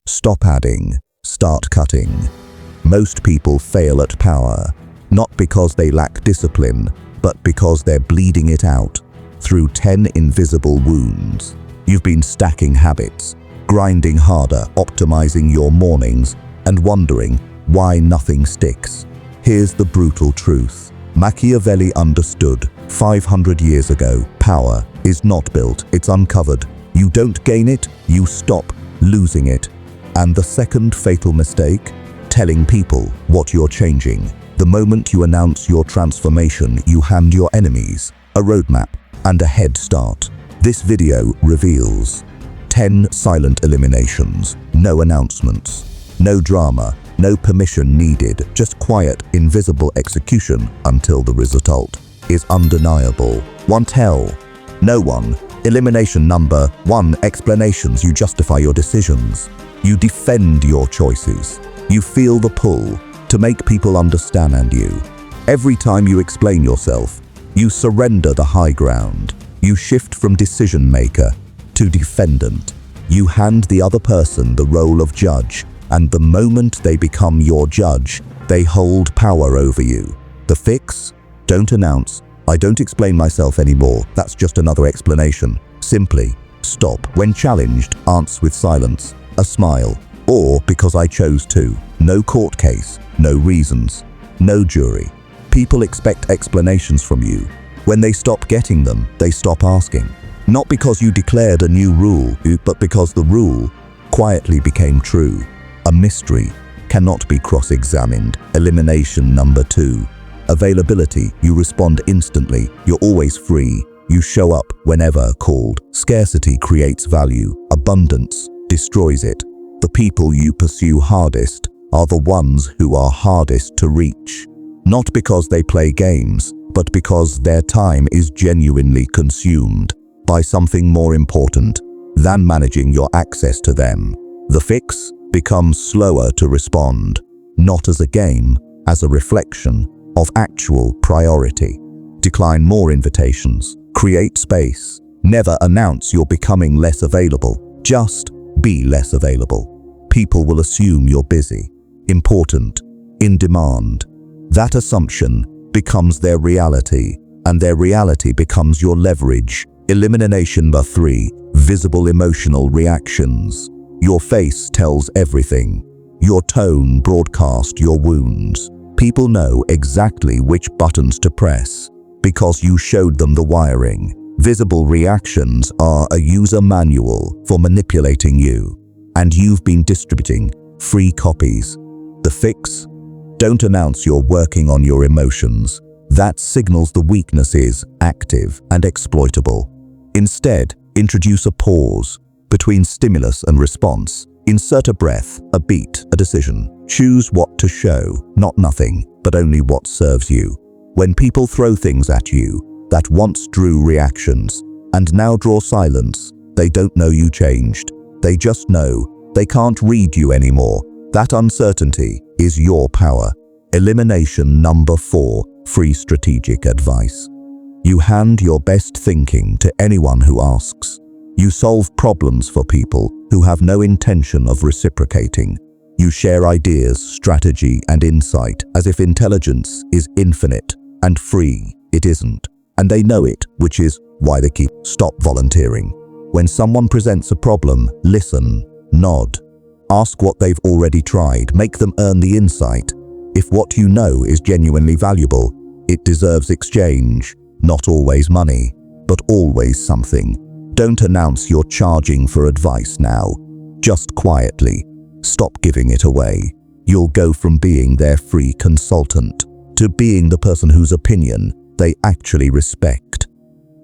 Stop adding, start cutting. Most people fail at power, not because they lack discipline, but because they're bleeding it out through 10 invisible wounds. You've been stacking habits, grinding harder, optimizing your mornings, and wondering why nothing sticks. Here's the brutal truth. Machiavelli understood 500 years ago, power is not built, it's uncovered. You don't gain it, you stop losing it. And the second fatal mistake? Telling people what you're changing. The moment you announce your transformation, you hand your enemies a roadmap and a head start. This video reveals 10 silent eliminations, no announcements, no drama, no permission needed, just quiet, invisible execution until the result is undeniable. Won't tell no one. Elimination number 1, explanations. You justify your decisions. You defend your choices. You feel the pull to make people understand you. Every time you explain yourself, you surrender the high ground. You shift from decision maker to defendant. You hand the other person the role of judge, and the moment they become your judge, they hold power over you. The fix? Don't announce. I don't explain myself anymore. That's just another explanation. Simply stop. When challenged, answer with silence, a smile, or because I chose to. No court case, no reasons, no jury. People expect explanations from you. When they stop getting them, they stop asking. Not because you declared a new rule, but because the rule quietly became true. A mystery cannot be cross-examined. Elimination number 2. Availability. You respond instantly. You're always free. You show up whenever called. Scarcity creates value. Abundance destroys it. The people you pursue hardest are the ones who are hardest to reach. Not because they play games, but because their time is genuinely consumed by something more important than managing your access to them. The fix? Becomes slower to respond, not as a game, as a reflection of actual priority. Decline more invitations. Create space. Never announce you're becoming less available. Just be less available. People will assume you're busy, important, in demand. That assumption becomes their reality, and their reality becomes your leverage. Elimination number 3. Visible emotional reactions. Your face tells everything. Your tone broadcasts your wounds. People know exactly which buttons to press because you showed them the wiring. Visible reactions are a user manual for manipulating you, and you've been distributing free copies. The fix? Don't announce you're working on your emotions. That signals the weakness is active and exploitable. Instead, introduce a pause between stimulus and response. Insert a breath, a beat, a decision. Choose what to show, not nothing, but only what serves you. When people throw things at you that once drew reactions and now draw silence, they don't know you changed. They just know they can't read you anymore. That uncertainty is your power. Elimination number 4. Free strategic advice. You hand your best thinking to anyone who asks. You solve problems for people who have no intention of reciprocating. You share ideas, strategy, and insight as if intelligence is infinite and free. It isn't. And they know it, which is why they keep. Stop volunteering. When someone presents a problem, listen, nod. Ask what they've already tried. Make them earn the insight. If what you know is genuinely valuable, it deserves exchange. Not always money, but always something. Don't announce you're charging for advice now. Just quietly stop giving it away. You'll go from being their free consultant to being the person whose opinion they actually respect.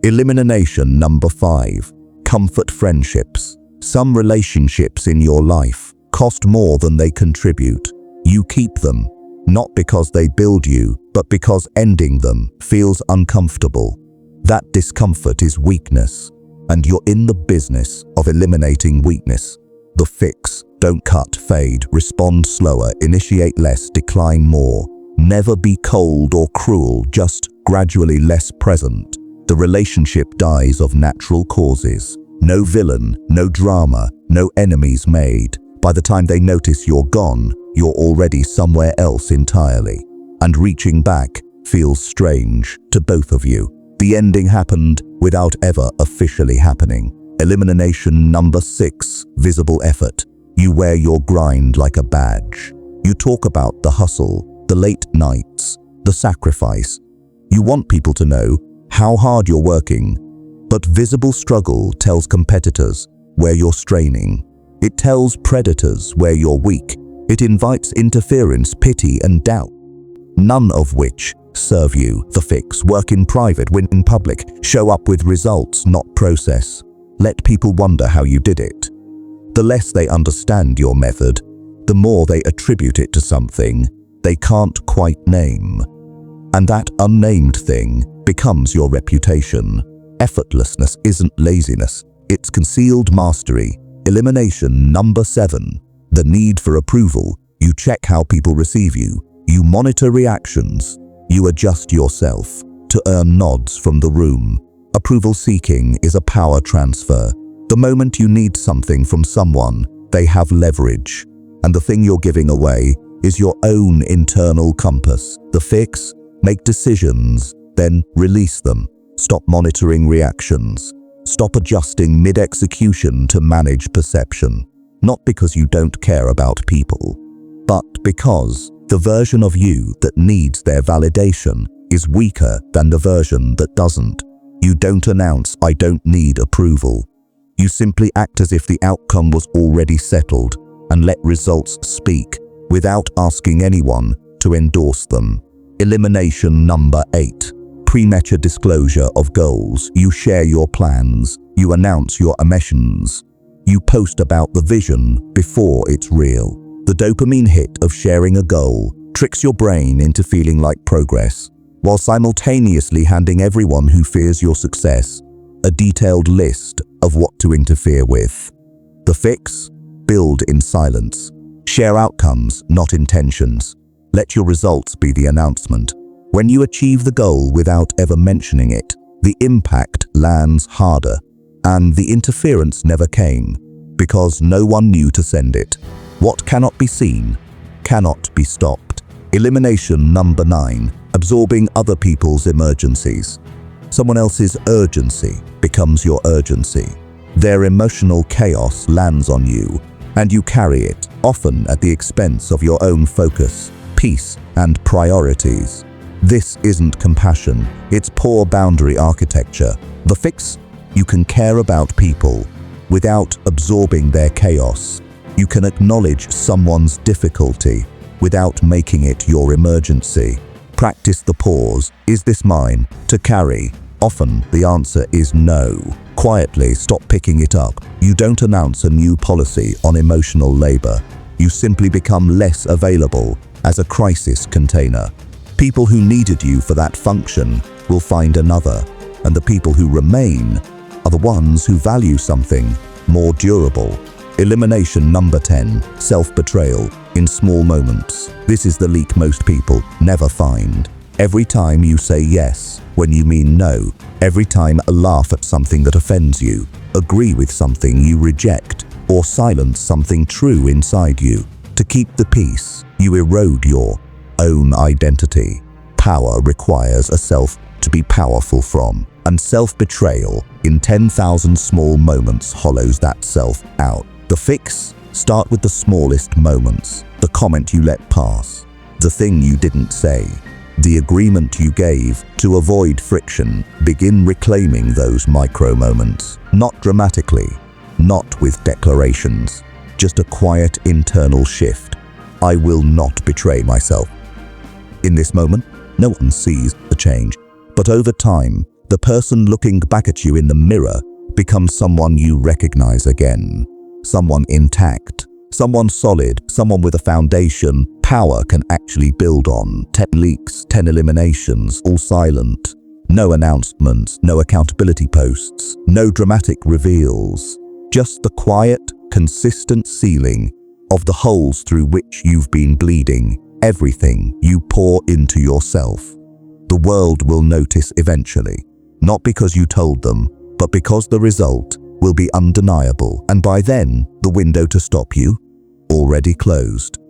Elimination number 5. Comfort friendships. Some relationships in your life cost more than they contribute. You keep them, not because they build you, but because ending them feels uncomfortable. That discomfort is weakness, and you're in the business of eliminating weakness. The fix: don't cut, fade, respond slower, initiate less, decline more. Never be cold or cruel, just gradually less present. The relationship dies of natural causes. No villain, no drama, no enemies made. By the time they notice you're gone, you're already somewhere else entirely. And reaching back feels strange to both of you. The ending happened without ever officially happening. Elimination number 6, visible effort. You wear your grind like a badge. You talk about the hustle, the late nights, the sacrifice. You want people to know how hard you're working. But visible struggle tells competitors where you're straining. It tells predators where you're weak. It invites interference, pity, and doubt, none of which serve you. The fix: work in private, win in public, show up with results, not process. Let people wonder how you did it. The less they understand your method, the more they attribute it to something they can't quite name. And that unnamed thing becomes your reputation. Effortlessness isn't laziness, it's concealed mastery. Elimination number 7, the need for approval. You check how people receive you. You monitor reactions. You adjust yourself to earn nods from the room. Approval seeking is a power transfer. The moment you need something from someone, they have leverage. And the thing you're giving away is your own internal compass. The fix: make decisions, then release them. Stop monitoring reactions. Stop adjusting mid-execution to manage perception. Not because you don't care about people, but because the version of you that needs their validation is weaker than the version that doesn't. You don't announce, "I don't need approval." You simply act as if the outcome was already settled and let results speak without asking anyone to endorse them. Elimination number 8, premature disclosure of goals. You share your plans. You announce your ambitions. You post about the vision before it's real. The dopamine hit of sharing a goal tricks your brain into feeling like progress, while simultaneously handing everyone who fears your success a detailed list of what to interfere with. The fix: build in silence. Share outcomes, not intentions. Let your results be the announcement. When you achieve the goal without ever mentioning it, the impact lands harder, and the interference never came, because no one knew to send it. What cannot be seen cannot be stopped. Elimination number 9, absorbing other people's emergencies. Someone else's urgency becomes your urgency. Their emotional chaos lands on you, and you carry it, often at the expense of your own focus, peace, and priorities. This isn't compassion, it's poor boundary architecture. The fix: you can care about people without absorbing their chaos. You can acknowledge someone's difficulty without making it your emergency. Practice the pause. Is this mine to carry? Often the answer is no. Quietly stop picking it up. You don't announce a new policy on emotional labor. You simply become less available as a crisis container. People who needed you for that function will find another, and the people who remain are the ones who value something more durable. Elimination number 10, self-betrayal in small moments. This is the leak most people never find. Every time you say yes when you mean no, every time a laugh at something that offends you, agree with something you reject, or silence something true inside you. To keep the peace, you erode your own identity. Power requires a self to be powerful from, and self-betrayal in 10,000 small moments hollows that self out. The fix: start with the smallest moments. The comment you let pass, the thing you didn't say, the agreement you gave to avoid friction. Begin reclaiming those micro moments. Not dramatically, not with declarations, just a quiet internal shift. I will not betray myself. In this moment, no one sees the change, but over time, the person looking back at you in the mirror becomes someone you recognize again. Someone intact, someone solid, someone with a foundation power can actually build on. 10 leaks, 10 eliminations, all silent. No announcements, no accountability posts, no dramatic reveals. Just the quiet, consistent sealing of the holes through which you've been bleeding. Everything you pour into yourself, the world will notice eventually. Not because you told them, but because the result will be undeniable. And by then, the window to stop you already closed.